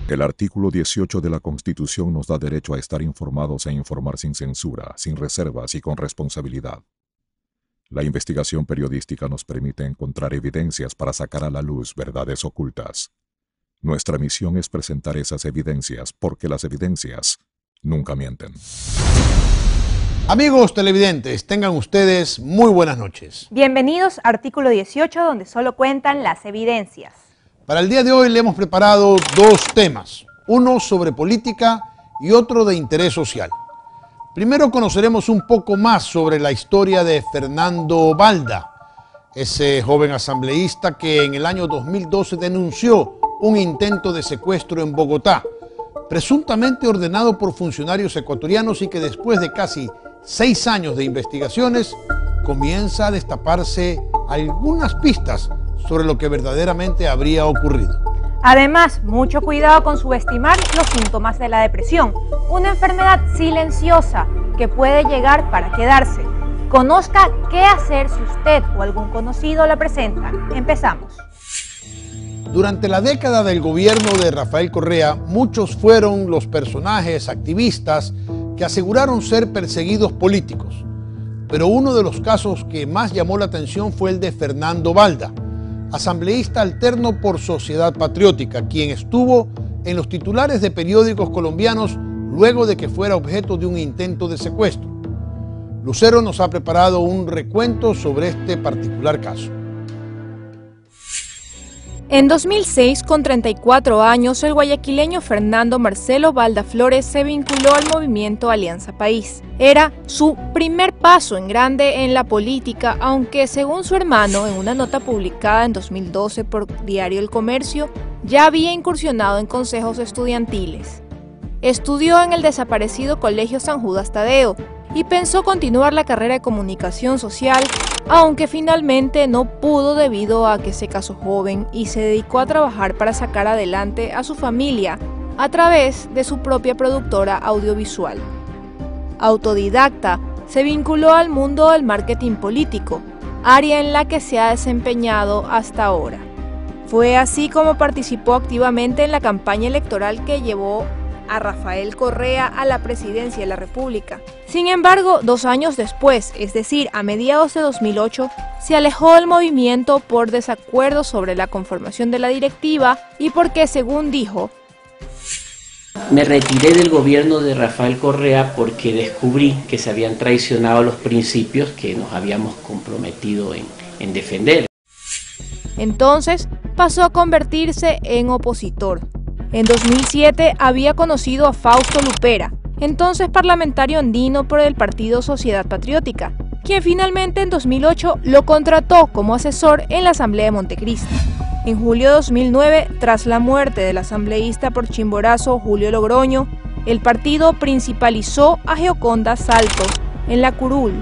El artículo 18 de la Constitución nos da derecho a estar informados e informar sin censura, sin reservas y con responsabilidad. La investigación periodística nos permite encontrar evidencias para sacar a la luz verdades ocultas. Nuestra misión es presentar esas evidencias porque las evidencias nunca mienten. Amigos televidentes, tengan ustedes muy buenas noches. Bienvenidos a Artículo 18, donde solo cuentan las evidencias. Para el día de hoy le hemos preparado dos temas, uno sobre política y otro de interés social. Primero conoceremos un poco más sobre la historia de Fernando Balda, ese joven asambleísta que en el año 2012 denunció un intento de secuestro en Bogotá, presuntamente ordenado por funcionarios ecuatorianos y que después de casi 6 años de investigaciones comienza a destaparse algunas pistas sobre lo que verdaderamente habría ocurrido. Además, mucho cuidado con subestimar los síntomas de la depresión, una enfermedad silenciosa que puede llegar para quedarse. Conozca qué hacer si usted o algún conocido la presentan. Empezamos. Durante la década del gobierno de Rafael Correa, muchos fueron los personajes activistas que aseguraron ser perseguidos políticos. Pero uno de los casos que más llamó la atención fue el de Fernando Balda, asambleísta alterno por Sociedad Patriótica, quien estuvo en los titulares de periódicos colombianos luego de que fuera objeto de un intento de secuestro. Lucero nos ha preparado un recuento sobre este particular caso. En 2006, con 34 años, el guayaquileño Fernando Marcelo Balda Flores se vinculó al movimiento Alianza País. Era su primer paso en grande en la política, aunque según su hermano, en una nota publicada en 2012 por Diario El Comercio, ya había incursionado en consejos estudiantiles. Estudió en el desaparecido Colegio San Judas Tadeo y pensó continuar la carrera de comunicación social, aunque finalmente no pudo debido a que se casó joven y se dedicó a trabajar para sacar adelante a su familia a través de su propia productora audiovisual. Autodidacta, se vinculó al mundo del marketing político, área en la que se ha desempeñado hasta ahora. Fue así como participó activamente en la campaña electoral que llevó a Rafael Correa a la presidencia de la República. Sin embargo, 2 años después, es decir, a mediados de 2008, se alejó del movimiento por desacuerdos sobre la conformación de la directiva y porque, según dijo, me retiré del gobierno de Rafael Correa porque descubrí que se habían traicionado los principios que nos habíamos comprometido en defender. Entonces pasó a convertirse en opositor. En 2007 había conocido a Fausto Lupera, entonces parlamentario andino por el partido Sociedad Patriótica, quien finalmente en 2008 lo contrató como asesor en la Asamblea de Montecristi. En julio de 2009, tras la muerte del asambleísta por Chimborazo Julio Logroño, el partido principalizó a Gioconda Saltos en la curul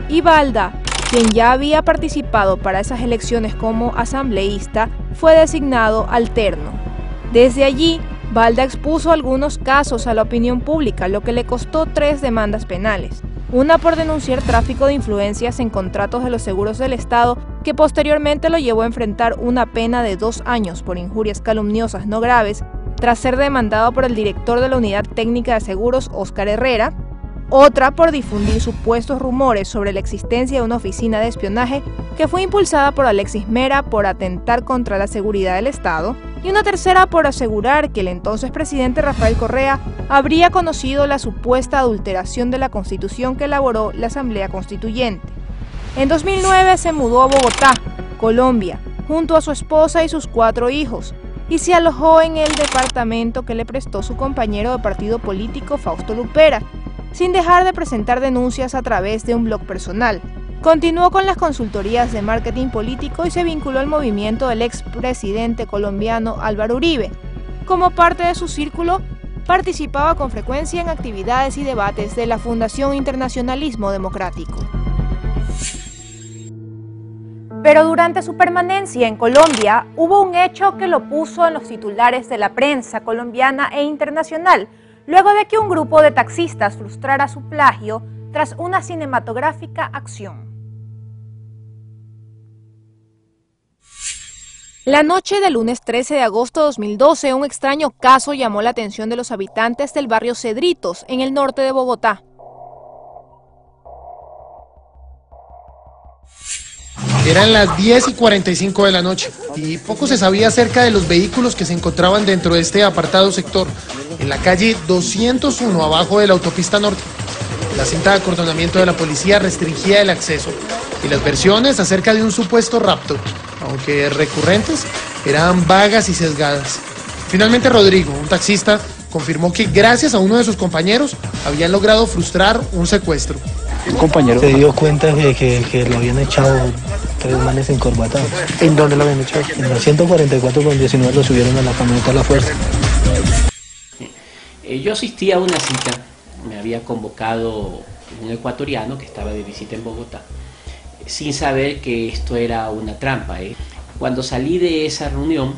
y Balda, quien ya había participado para esas elecciones como asambleísta, fue designado alterno. Desde allí, Balda expuso algunos casos a la opinión pública, lo que le costó 3 demandas penales. Una por denunciar tráfico de influencias en contratos de los seguros del Estado, que posteriormente lo llevó a enfrentar una pena de 2 años por injurias calumniosas no graves, tras ser demandado por el director de la Unidad Técnica de Seguros, Óscar Herrera. Otra por difundir supuestos rumores sobre la existencia de una oficina de espionaje que fue impulsada por Alexis Mera por atentar contra la seguridad del Estado, y una tercera por asegurar que el entonces presidente Rafael Correa habría conocido la supuesta adulteración de la Constitución que elaboró la Asamblea Constituyente. En 2009 se mudó a Bogotá, Colombia, junto a su esposa y sus 4 hijos, y se alojó en el departamento que le prestó su compañero de partido político Fausto Lupera, sin dejar de presentar denuncias a través de un blog personal. Continuó con las consultorías de marketing político y se vinculó al movimiento del expresidente colombiano Álvaro Uribe. Como parte de su círculo, participaba con frecuencia en actividades y debates de la Fundación Internacionalismo Democrático. Pero durante su permanencia en Colombia, hubo un hecho que lo puso en los titulares de la prensa colombiana e internacional, luego de que un grupo de taxistas frustrara su plagio tras una cinematográfica acción. La noche del lunes 13 de agosto de 2012, un extraño caso llamó la atención de los habitantes del barrio Cedritos, en el norte de Bogotá. Eran las 10:45 de la noche y poco se sabía acerca de los vehículos que se encontraban dentro de este apartado sector, en la calle 201, abajo de la autopista norte. La cinta de acordonamiento de la policía restringía el acceso y las versiones acerca de un supuesto rapto, aunque recurrentes, eran vagas y sesgadas. Finalmente Rodrigo, un taxista, confirmó que gracias a uno de sus compañeros habían logrado frustrar un secuestro. Un compañero se dio cuenta de que lo habían echado 3 manes encorbatados. ¿En dónde lo habían echado? En la 144/19 lo subieron a la camioneta a la fuerza. Yo asistí a una cita, me había convocado un ecuatoriano que estaba de visita en Bogotá, sin saber que esto era una trampa. Cuando salí de esa reunión,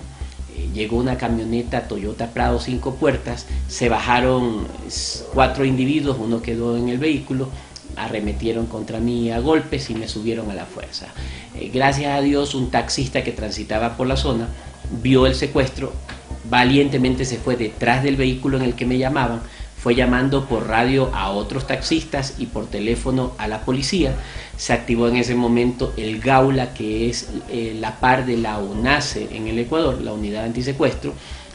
llegó una camioneta Toyota Prado 5 puertas, se bajaron 4 individuos, uno quedó en el vehículo, arremetieron contra mí a golpes y me subieron a la fuerza. Gracias a Dios, un taxista que transitaba por la zona vio el secuestro, valientemente se fue detrás del vehículo en el que me llamaban, fue llamando por radio a otros taxistas y por teléfono a la policía. Se activó en ese momento el GAULA, que es la par de la UNACE en el Ecuador, la unidad antisecuestro.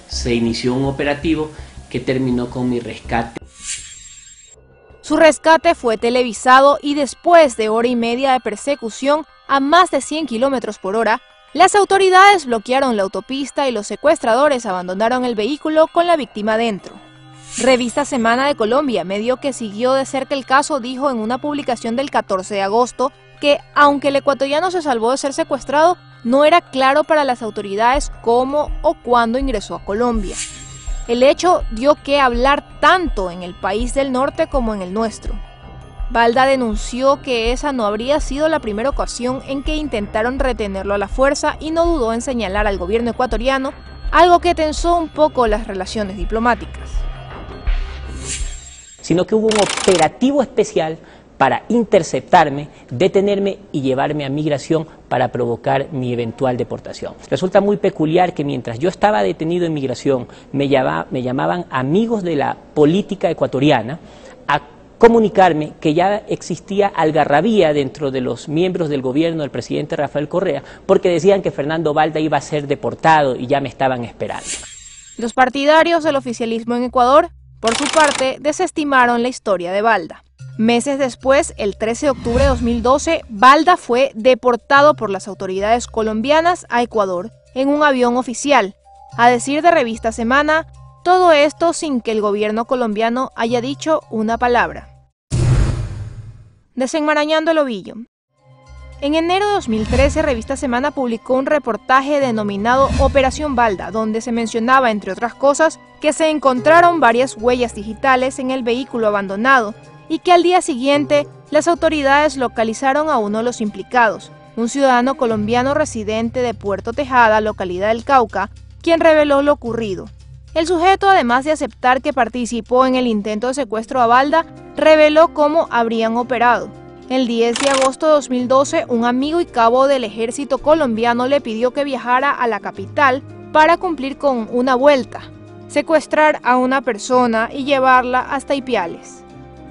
Se inició un operativo que terminó con mi rescate. Su rescate fue televisado y después de hora y media de persecución a más de 100 kilómetros por hora, las autoridades bloquearon la autopista y los secuestradores abandonaron el vehículo con la víctima dentro. Revista Semana de Colombia, medio que siguió de cerca el caso, dijo en una publicación del 14 de agosto que, aunque el ecuatoriano se salvó de ser secuestrado, no era claro para las autoridades cómo o cuándo ingresó a Colombia. El hecho dio que hablar tanto en el país del norte como en el nuestro. Balda denunció que esa no habría sido la primera ocasión en que intentaron retenerlo a la fuerza y no dudó en señalar al gobierno ecuatoriano, algo que tensó un poco las relaciones diplomáticas. Sino que hubo un operativo especial para interceptarme, detenerme y llevarme a migración para provocar mi eventual deportación. Resulta muy peculiar que mientras yo estaba detenido en migración, me llamaban amigos de la política ecuatoriana a comunicarme que ya existía algarrabía dentro de los miembros del gobierno del presidente Rafael Correa, porque decían que Fernando Balda iba a ser deportado y ya me estaban esperando. Los partidarios del oficialismo en Ecuador, por su parte, desestimaron la historia de Balda. Meses después, el 13 de octubre de 2012, Balda fue deportado por las autoridades colombianas a Ecuador en un avión oficial. A decir de Revista Semana, todo esto sin que el gobierno colombiano haya dicho una palabra. Desenmarañando el ovillo. En enero de 2013, Revista Semana publicó un reportaje denominado Operación Balda, donde se mencionaba, entre otras cosas, que se encontraron varias huellas digitales en el vehículo abandonado y que al día siguiente las autoridades localizaron a uno de los implicados, un ciudadano colombiano residente de Puerto Tejada, localidad del Cauca, quien reveló lo ocurrido. El sujeto, además de aceptar que participó en el intento de secuestro a Balda, reveló cómo habrían operado. El 10 de agosto de 2012, un amigo y cabo del ejército colombiano le pidió que viajara a la capital para cumplir con una vuelta, secuestrar a una persona y llevarla hasta Ipiales.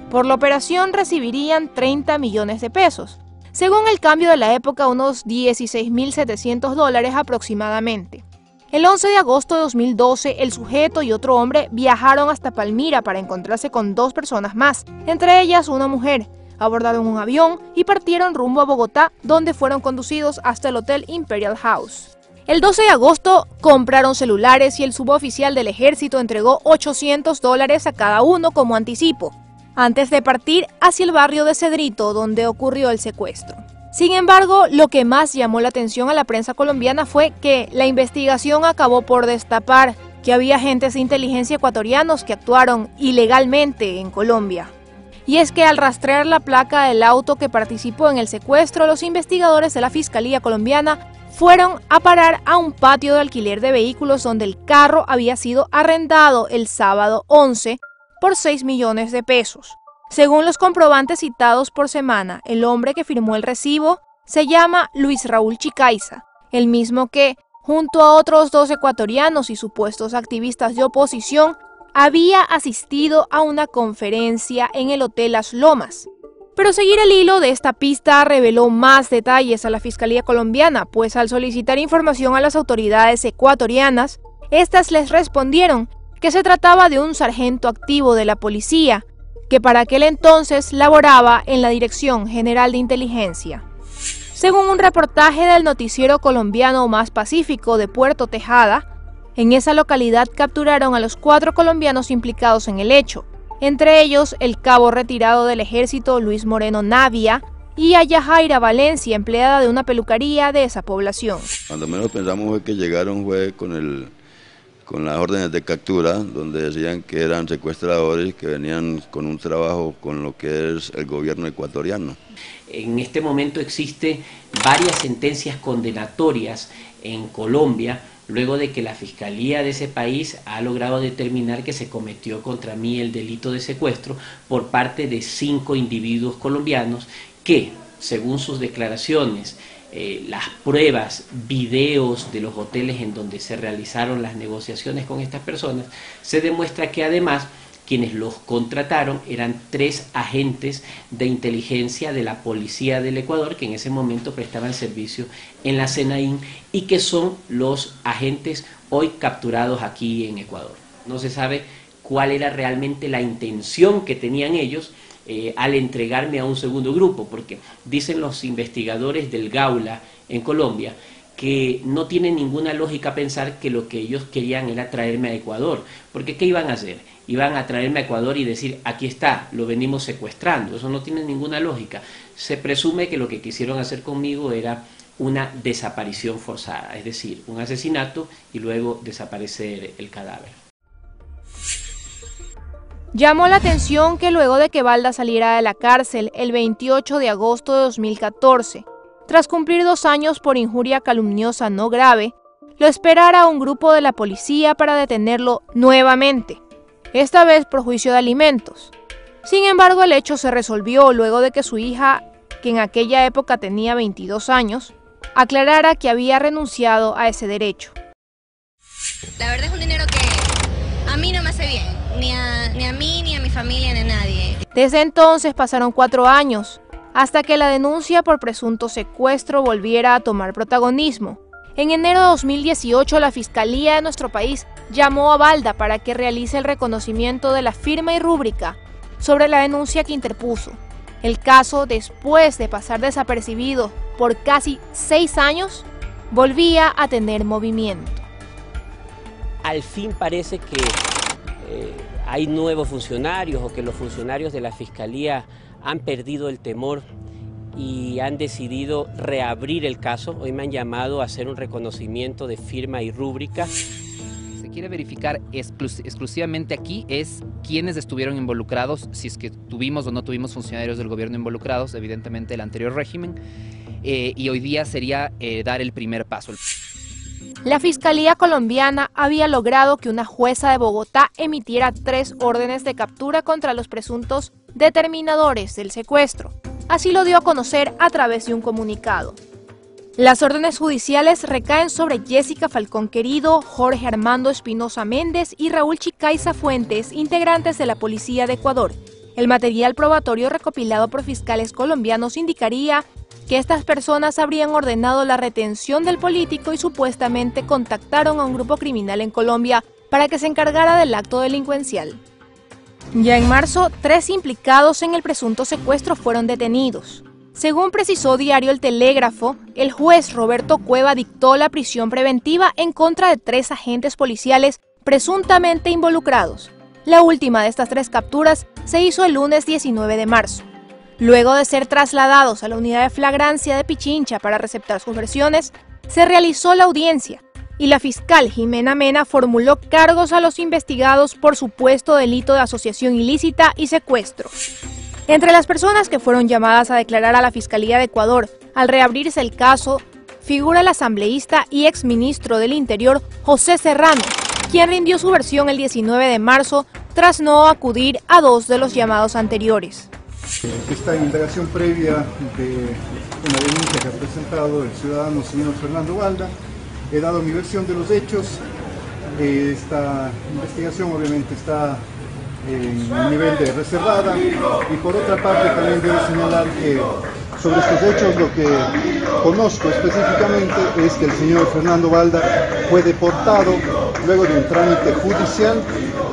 Por la operación recibirían 30 millones de pesos, según el cambio de la época unos $16.700 aproximadamente. El 11 de agosto de 2012, el sujeto y otro hombre viajaron hasta Palmira para encontrarse con 2 personas más, entre ellas una mujer. Abordaron un avión y partieron rumbo a Bogotá, donde fueron conducidos hasta el Hotel Imperial House. El 12 de agosto compraron celulares y el suboficial del ejército entregó $800 a cada uno como anticipo, antes de partir hacia el barrio de Cedrito, donde ocurrió el secuestro. Sin embargo, lo que más llamó la atención a la prensa colombiana fue que la investigación acabó por destapar que había agentes de inteligencia ecuatorianos que actuaron ilegalmente en Colombia. Y es que al rastrear la placa del auto que participó en el secuestro, los investigadores de la Fiscalía colombiana fueron a parar a un patio de alquiler de vehículos donde el carro había sido arrendado el sábado 11 por 6 millones de pesos. Según los comprobantes citados por Semana, el hombre que firmó el recibo se llama Luis Raúl Chicaiza, el mismo que, junto a otros 2 ecuatorianos y supuestos activistas de oposición, había asistido a una conferencia en el Hotel Las Lomas. Pero seguir el hilo de esta pista reveló más detalles a la Fiscalía colombiana, pues al solicitar información a las autoridades ecuatorianas, estas les respondieron que se trataba de un sargento activo de la policía, que para aquel entonces laboraba en la Dirección General de Inteligencia. Según un reportaje del noticiero colombiano Más Pacífico de Puerto Tejada, en esa localidad capturaron a los 4 colombianos implicados en el hecho, entre ellos el cabo retirado del ejército Luis Moreno Navia y a Yajaira Valencia, empleada de una peluquería de esa población. Cuando menos pensamos fue que llegaron con las órdenes de captura, donde decían que eran secuestradores que venían con un trabajo con lo que es el gobierno ecuatoriano. En este momento existen varias sentencias condenatorias en Colombia, luego de que la Fiscalía de ese país ha logrado determinar que se cometió contra mí el delito de secuestro por parte de 5 individuos colombianos que, según sus declaraciones, las pruebas, videos de los hoteles en donde se realizaron las negociaciones con estas personas, se demuestra que además quienes los contrataron eran 3 agentes de inteligencia de la Policía del Ecuador que en ese momento prestaban servicio en la SENAIN y que son los agentes hoy capturados aquí en Ecuador. No se sabe cuál era realmente la intención que tenían ellos al entregarme a un segundo grupo, porque dicen los investigadores del Gaula en Colombia que no tiene ninguna lógica pensar que lo que ellos querían era traerme a Ecuador, porque ¿qué iban a hacer? Iban a traerme a Ecuador y decir, aquí está, lo venimos secuestrando. Eso no tiene ninguna lógica. Se presume que lo que quisieron hacer conmigo era una desaparición forzada, es decir, un asesinato y luego desaparecer el cadáver. Llamó la atención que luego de que Balda saliera de la cárcel el 28 de agosto de 2014, tras cumplir 2 años por injuria calumniosa no grave, lo esperara un grupo de la policía para detenerlo nuevamente, esta vez por juicio de alimentos. Sin embargo, el hecho se resolvió luego de que su hija, que en aquella época tenía 22 años, aclarara que había renunciado a ese derecho. La verdad es un dinero que a mí no me hace bien, ni a mí, ni a mi familia, ni a nadie. Desde entonces pasaron 4 años, hasta que la denuncia por presunto secuestro volviera a tomar protagonismo. En enero de 2018, la Fiscalía de nuestro país llamó a Balda para que realice el reconocimiento de la firma y rúbrica sobre la denuncia que interpuso. El caso, después de pasar desapercibido por casi 6 años, volvía a tener movimiento. Al fin parece que hay nuevos funcionarios o que los funcionarios de la Fiscalía han perdido el temor y han decidido reabrir el caso. Hoy me han llamado a hacer un reconocimiento de firma y rúbrica. Se quiere verificar exclusivamente aquí es quiénes estuvieron involucrados, si es que tuvimos o no tuvimos funcionarios del gobierno involucrados, evidentemente el anterior régimen, y hoy día sería dar el primer paso. La Fiscalía colombiana había logrado que una jueza de Bogotá emitiera 3 órdenes de captura contra los presuntos determinadores del secuestro. Así lo dio a conocer a través de un comunicado. Las órdenes judiciales recaen sobre Jessica Falcón Querido, Jorge Armando Espinosa Méndez y Raúl Chicaiza Fuentes, integrantes de la Policía de Ecuador. El material probatorio recopilado por fiscales colombianos indicaría que estas personas habrían ordenado la retención del político y supuestamente contactaron a un grupo criminal en Colombia para que se encargara del acto delincuencial. Ya en marzo, 3 implicados en el presunto secuestro fueron detenidos. Según precisó Diario El Telégrafo, el juez Roberto Cueva dictó la prisión preventiva en contra de 3 agentes policiales presuntamente involucrados. La última de estas 3 capturas se hizo el lunes 19 de marzo. Luego de ser trasladados a la unidad de flagrancia de Pichincha para receptar sus versiones, se realizó la audiencia y la fiscal Jimena Mena formuló cargos a los investigados por supuesto delito de asociación ilícita y secuestro. Entre las personas que fueron llamadas a declarar a la Fiscalía de Ecuador al reabrirse el caso, figura el asambleísta y exministro del Interior José Serrano, quien rindió su versión el 19 de marzo tras no acudir a 2 de los llamados anteriores. Esta indagación previa de una denuncia que ha presentado el ciudadano señor Fernando Balda he dado mi versión de los hechos. Esta investigación obviamente está en nivel de reservada, y por otra parte también debo señalar que sobre estos hechos lo que conozco específicamente es que el señor Fernando Balda fue deportado luego de un trámite judicial,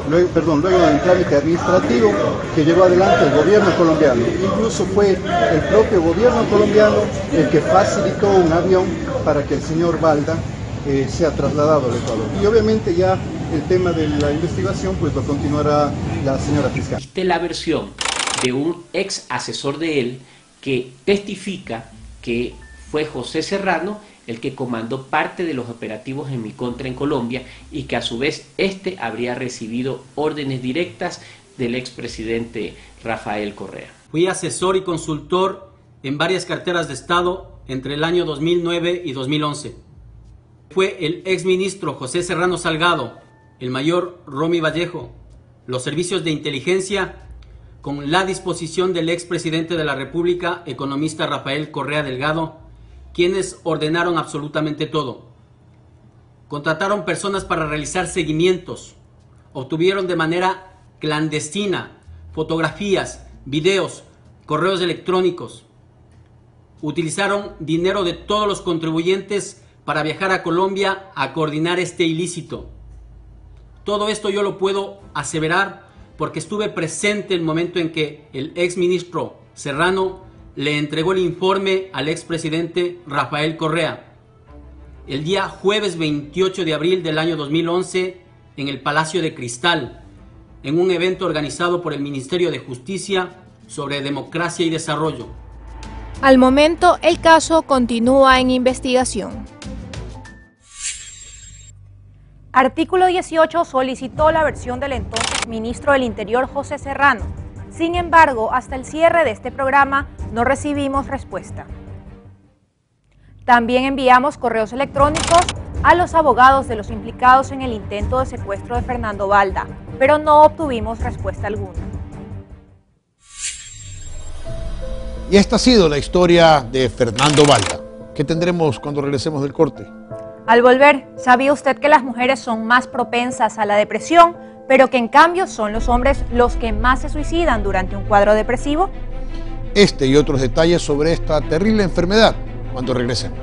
luego de un trámite administrativo que llevó adelante el gobierno colombiano. Incluso fue el propio gobierno colombiano el que facilitó un avión para que el señor Balda sea trasladado al Ecuador. Y obviamente ya el tema de la investigación pues lo continuará la señora fiscal. Esta es la versión de un ex asesor de él que testifica que fue José Serrano el que comandó parte de los operativos en mi contra en Colombia, y que a su vez habría recibido órdenes directas del expresidente Rafael Correa. Fui asesor y consultor en varias carteras de Estado entre el año 2009 y 2011. Fue el exministro José Serrano Salgado, el mayor Romy Vallejo, los servicios de inteligencia, con la disposición del expresidente de la República, economista Rafael Correa Delgado, quienes ordenaron absolutamente todo. Contrataron personas para realizar seguimientos, obtuvieron de manera clandestina fotografías, videos, correos electrónicos. Utilizaron dinero de todos los contribuyentes para viajar a Colombia a coordinar este ilícito. Todo esto yo lo puedo aseverar porque estuve presente el momento en que el exministro Serrano le entregó el informe al expresidente Rafael Correa, el día jueves 28 de abril del año 2011 en el Palacio de Cristal, en un evento organizado por el Ministerio de Justicia sobre Democracia y Desarrollo. Al momento, el caso continúa en investigación. Artículo 18 solicitó la versión del entonces ministro del Interior José Serrano. Sin embargo, hasta el cierre de este programa no recibimos respuesta. También enviamos correos electrónicos a los abogados de los implicados en el intento de secuestro de Fernando Balda, pero no obtuvimos respuesta alguna. Y esta ha sido la historia de Fernando Balda. ¿Qué tendremos cuando regresemos del corte? Al volver, ¿sabía usted que las mujeres son más propensas a la depresión, pero que en cambio son los hombres los que más se suicidan durante un cuadro depresivo? Este y otros detalles sobre esta terrible enfermedad cuando regresemos.